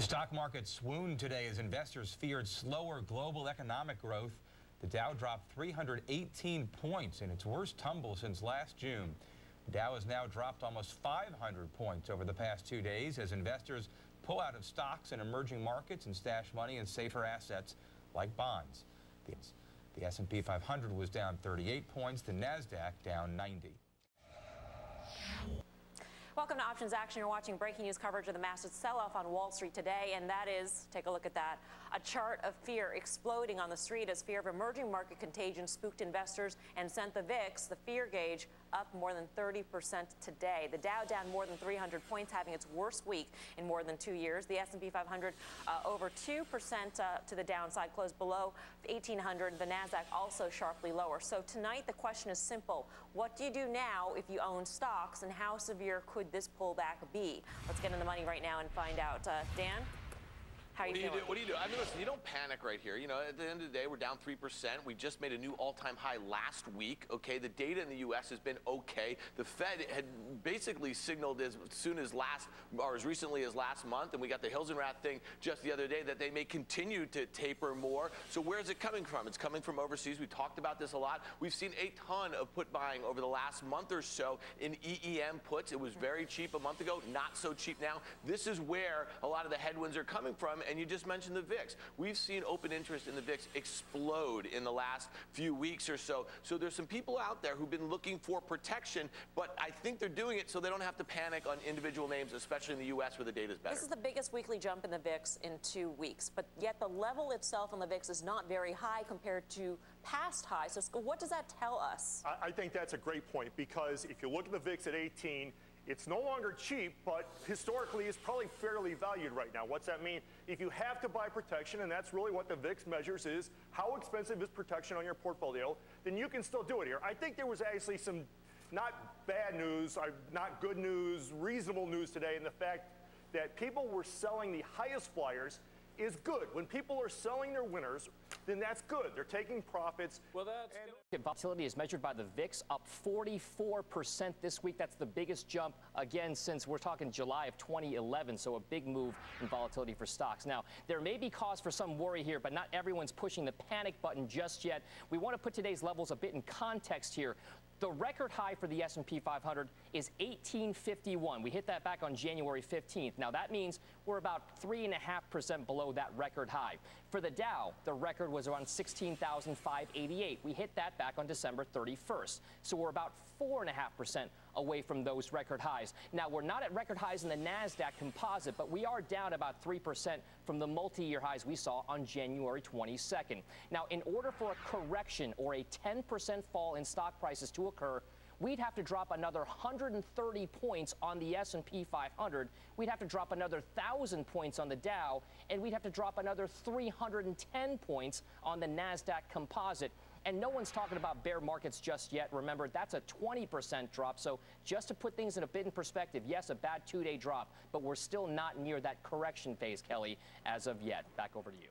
The stock market swooned today as investors feared slower global economic growth. The Dow dropped 318 points in its worst tumble since last June. The Dow has now dropped almost 500 points over the past 2 days as investors pull out of stocks in emerging markets and stash money in safer assets like bonds. The S&P 500 was down 38 points, the Nasdaq down 90. Welcome to Options Action. You're watching breaking news coverage of the massive sell-off on Wall Street today, and that is, take a look at that, a chart of fear exploding on the street as fear of emerging market contagion spooked investors and sent the VIX, the fear gauge, up more than 30% today. The Dow down more than 300 points, having its worst week in more than 2 years. The S&P 500 over 2% to the downside, closed below 1,800. The Nasdaq also sharply lower. So tonight the question is simple. What do you do now if you own stocks, and how severe could this pullback be? Let's get in the money right now and find out. Dan? How What you do you feeling? do? What do you do? I mean, listen, you don't panic right here. You know, at the end of the day, we're down 3%. We just made a new all-time high last week, okay? The data in the U.S. has been okay. The Fed had basically signaled as soon as as recently as last month, and we got the Hills and Rath thing just the other day, that they may continue to taper more. So where is it coming from? It's coming from overseas. We talked about this a lot. We've seen a ton of put buying over the last month or so in EEM puts. It was very cheap a month ago, not so cheap now. This is where a lot of the headwinds are coming from. And you just mentioned the VIX. We've seen open interest in the VIX explode in the last few weeks or so. So there's some people out there who've been looking for protection, but I think they're doing it so they don't have to panic on individual names, especially in the U.S. where the data is better. This is the biggest weekly jump in the VIX in 2 weeks, but yet the level itself on the VIX is not very high compared to past highs. So what does that tell us? I think that's a great point, because if you look at the VIX at 18, it's no longer cheap, but historically it's probably fairly valued right now. What's that mean? If you have to buy protection, and that's really what the VIX measures, is how expensive is protection on your portfolio, then you can still do it here. I think there was actually some not bad news, not good news, reasonable news today, in the fact that people were selling the highest flyers is good. When people are selling their winners, then that's good. They're taking profits. Well, volatility is measured by the VIX, up 44% this week. That's the biggest jump, again, since we're talking July of 2011, so a big move in volatility for stocks. Now, there may be cause for some worry here, but not everyone's pushing the panic button just yet. We want to put today's levels a bit in context here. The record high for the S&P 500 is 1851. We hit that back on January 15th. Now, that means we're about 3.5% below that record high. For the Dow, the record was around 16,588. We hit that back on December 31st. So we're about 4.5% away from those record highs. Now, we're not at record highs in the Nasdaq composite, but we are down about 3% from the multi-year highs we saw on January 22nd. Now, in order for a correction or a 10% fall in stock prices to occur, we'd have to drop another 130 points on the S&P 500. We'd have to drop another 1,000 points on the Dow, and we'd have to drop another 310 points on the Nasdaq composite. And no one's talking about bear markets just yet. Remember, that's a 20% drop. So just to put things in a bit in perspective, yes, a bad 2-day drop, but we're still not near that correction phase, Kelly, as of yet. Back over to you.